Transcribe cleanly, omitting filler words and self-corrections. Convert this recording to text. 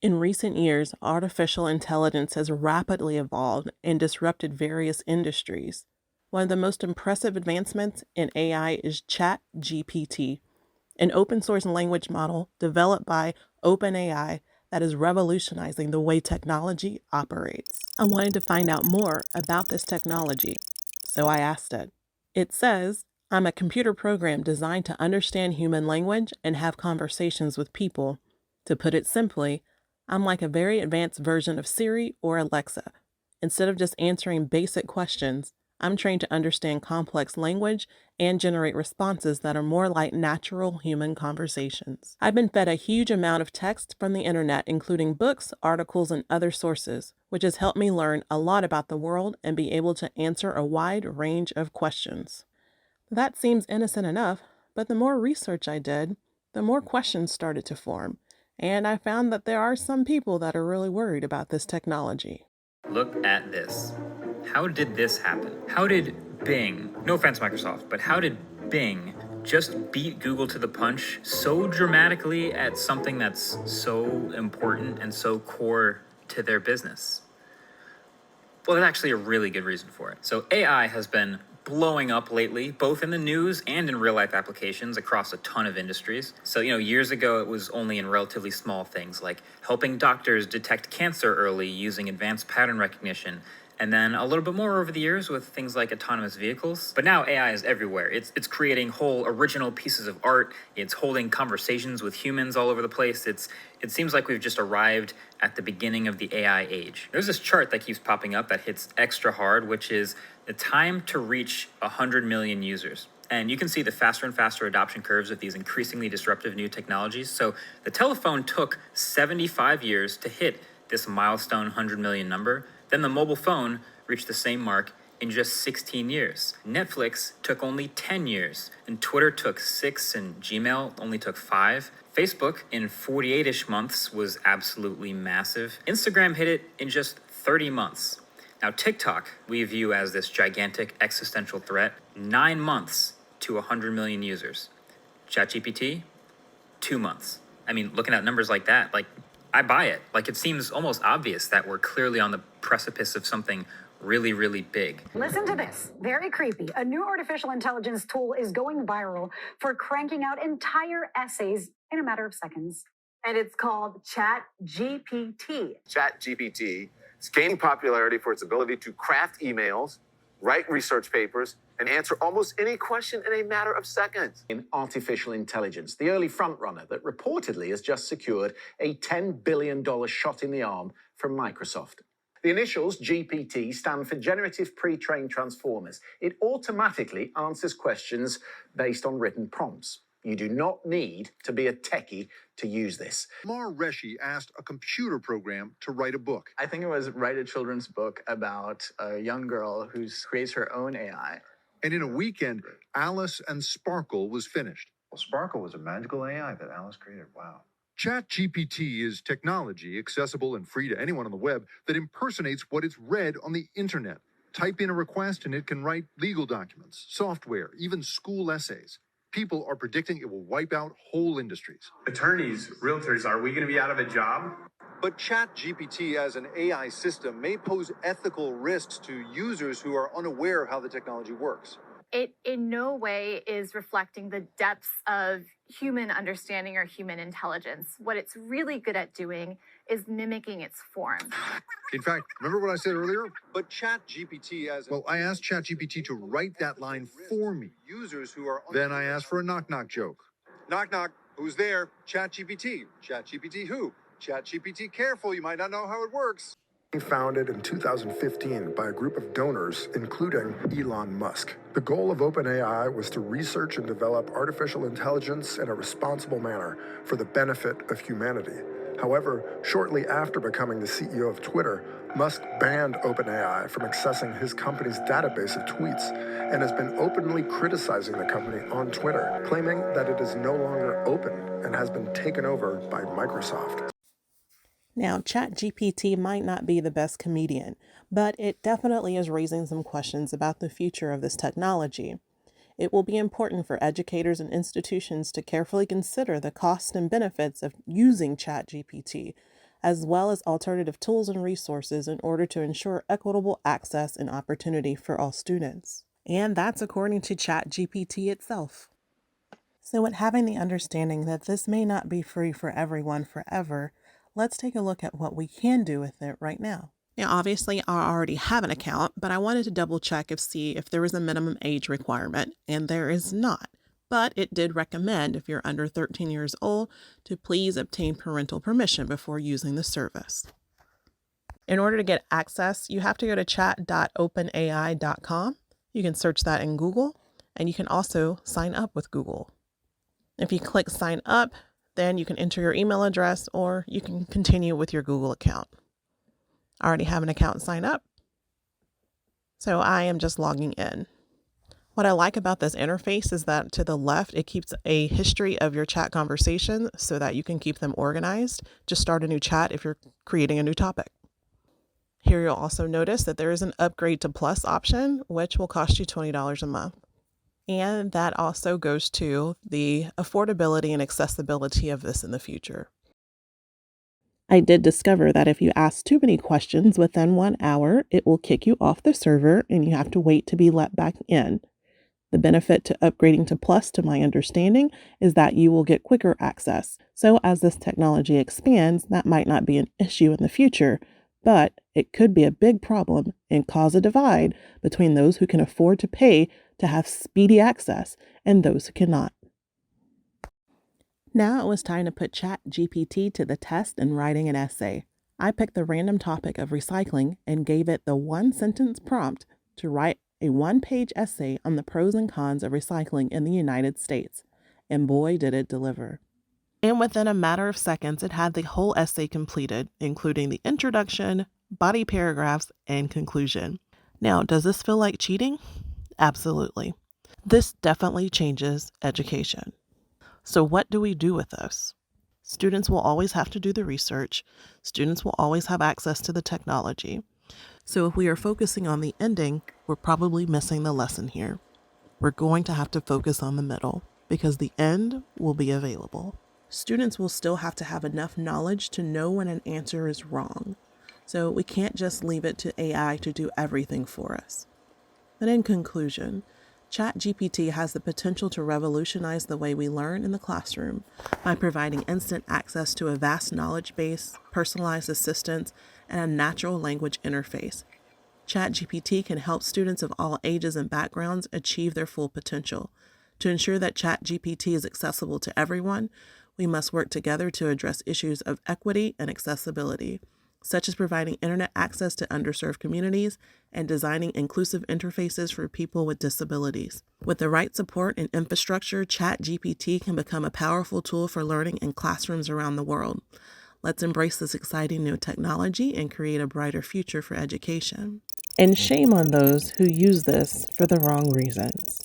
In recent years, artificial intelligence has rapidly evolved and disrupted various industries. One of the most impressive advancements in AI is ChatGPT, an open source language model developed by OpenAI that is revolutionizing the way technology operates. I wanted to find out more about this technology, so I asked it. It says, I'm a computer program designed to understand human language and have conversations with people. To put it simply, I'm like a very advanced version of Siri or Alexa. Instead of just answering basic questions, I'm trained to understand complex language and generate responses that are more like natural human conversations. I've been fed a huge amount of text from the internet, including books, articles, and other sources, which has helped me learn a lot about the world and be able to answer a wide range of questions. That seems innocent enough, but the more research I did, the more questions started to form, and I found that there are some people that are really worried about this technology. Look at this. How did this happen? How did Bing, no offense Microsoft, but how did Bing just beat Google to the punch so dramatically at something that's so important and so core to their business? Well, there's actually a really good reason for it. So AI has been blowing up lately, both in the news and in real life applications across a ton of industries. So, years ago, it was only in relatively small things like helping doctors detect cancer early using advanced pattern recognition. And then a little bit more over the years with things like autonomous vehicles. But now AI is everywhere. It's creating whole original pieces of art. It's holding conversations with humans all over the place. It seems like we've just arrived at the beginning of the AI age. There's this chart that keeps popping up that hits extra hard, which is the time to reach 100 million users. And you can see the faster and faster adoption curves of these increasingly disruptive new technologies. So the telephone took 75 years to hit this milestone 100 million number. Then the mobile phone reached the same mark in just 16 years. Netflix took only 10 years, and Twitter took 6, and Gmail only took 5. Facebook in 48-ish months was absolutely massive. Instagram hit it in just 30 months. Now TikTok we view as this gigantic existential threat, 9 months to 100 million users. ChatGPT, 2 months. I mean, looking at numbers like that, I buy it. It seems almost obvious that we're clearly on the precipice of something really, really big. Listen to this. Very creepy. A new artificial intelligence tool is going viral for cranking out entire essays in a matter of seconds. And it's called ChatGPT. ChatGPT has gained popularity for its ability to craft emails, write research papers, and answer almost any question in a matter of seconds. In artificial intelligence, the early frontrunner that reportedly has just secured a $10 billion shot in the arm from Microsoft. The initials GPT stand for Generative Pre-trained Transformers. It automatically answers questions based on written prompts. You do not need to be a techie to use this. Mar Reshi asked a computer program to write a book. I think it was write a children's book about a young girl who creates her own AI. And in a weekend, Alice and Sparkle was finished. Well, Sparkle was a magical AI that Alice created. Wow. ChatGPT is technology accessible and free to anyone on the web that impersonates what it's read on the internet. Type in a request and it can write legal documents, software, even school essays. People are predicting it will wipe out whole industries. Attorneys, realtors, are we going to be out of a job? But ChatGPT as an AI system may pose ethical risks to users who are unaware of how the technology works. It in no way is reflecting the depths of human understanding or human intelligence. What it's really good at doing is mimicking its form. In fact, remember what I said earlier? But ChatGPT Well, I asked ChatGPT to write that line for me. Users who are Then I asked for a knock-knock joke. Knock, knock. Who's there? ChatGPT. ChatGPT who? ChatGPT careful, you might not know how it works. Founded in 2015 by a group of donors, including Elon Musk. The goal of OpenAI was to research and develop artificial intelligence in a responsible manner for the benefit of humanity. However, shortly after becoming the CEO of Twitter, Musk banned OpenAI from accessing his company's database of tweets and has been openly criticizing the company on Twitter, claiming that it is no longer open and has been taken over by Microsoft. Now, ChatGPT might not be the best comedian, but it definitely is raising some questions about the future of this technology. It will be important for educators and institutions to carefully consider the costs and benefits of using ChatGPT, as well as alternative tools and resources in order to ensure equitable access and opportunity for all students. And that's according to ChatGPT itself. So, with having the understanding that this may not be free for everyone forever, let's take a look at what we can do with it right now. Now, obviously, I already have an account, but I wanted to double check to see if there was a minimum age requirement, and there is not. But it did recommend, if you're under 13 years old, to please obtain parental permission before using the service. In order to get access, you have to go to chat.openai.com. You can search that in Google, and you can also sign up with Google. If you click sign up, then you can enter your email address or you can continue with your Google account. I already have an account signed up, so I am just logging in. What I like about this interface is that to the left, it keeps a history of your chat conversation so that you can keep them organized. Just start a new chat if you're creating a new topic. Here you'll also notice that there is an upgrade to Plus option, which will cost you $20 a month. And that also goes to the affordability and accessibility of this in the future. I did discover that if you ask too many questions within 1 hour, it will kick you off the server and you have to wait to be let back in. The benefit to upgrading to Plus, to my understanding, is that you will get quicker access. So as this technology expands, that might not be an issue in the future, but it could be a big problem and cause a divide between those who can afford to pay to have speedy access and those who cannot. Now it was time to put ChatGPT to the test in writing an essay. I picked the random topic of recycling and gave it the 1-sentence prompt to write a 1-page essay on the pros and cons of recycling in the United States. And boy, did it deliver. And within a matter of seconds, it had the whole essay completed, including the introduction, body paragraphs, and conclusion. Now, does this feel like cheating? Absolutely. This definitely changes education. So what do we do with this? Students will always have to do the research. Students will always have access to the technology. So if we are focusing on the ending, we're probably missing the lesson here. We're going to have to focus on the middle because the end will be available. Students will still have to have enough knowledge to know when an answer is wrong. So we can't just leave it to AI to do everything for us. But in conclusion, ChatGPT has the potential to revolutionize the way we learn in the classroom by providing instant access to a vast knowledge base, personalized assistance, and a natural language interface. ChatGPT can help students of all ages and backgrounds achieve their full potential. To ensure that ChatGPT is accessible to everyone, we must work together to address issues of equity and accessibility, such as providing internet access to underserved communities and designing inclusive interfaces for people with disabilities. With the right support and infrastructure, ChatGPT can become a powerful tool for learning in classrooms around the world. Let's embrace this exciting new technology and create a brighter future for education. And shame on those who use this for the wrong reasons.